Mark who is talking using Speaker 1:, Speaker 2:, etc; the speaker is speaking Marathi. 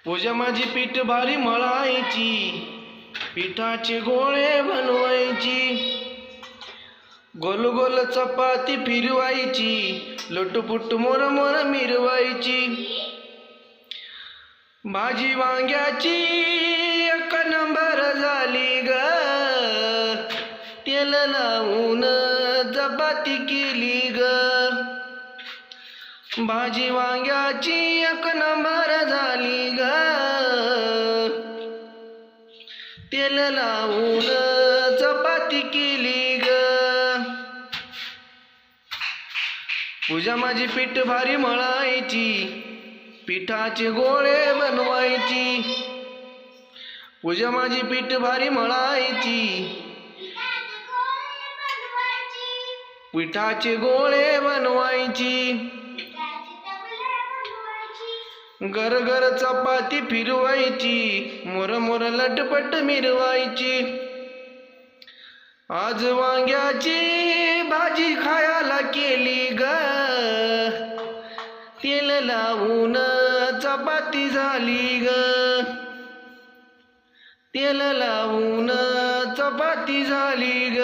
Speaker 1: पूजा माझी पीठ भारी मळायची, पिठाचे गोळे बनवायची, गोल गोल चपाती फिरवायची, लुटपुट मोर मोर मिरवायची। भाजी वांग्याची एक नंबर झाली ग, तेल लावून चपाती केली ग। भाजी वांग्याची एक नंबर झाली ग, तेल लावून चपाती केली ग। पूजा माझी पीठ भारी मळायची, पिठाचे गोळे बनवायची। पूजा माझी पीठ भारी मळायची, पिठाचे गोळे बनवायची, गर गर चपाती फिरवायची, मोर मोर लटपट मिरवायची। आज वांग्याची भाजी खायला केली ग, तेल लावून चपाती झाली ग, तेल लावून चपाती झाली ग।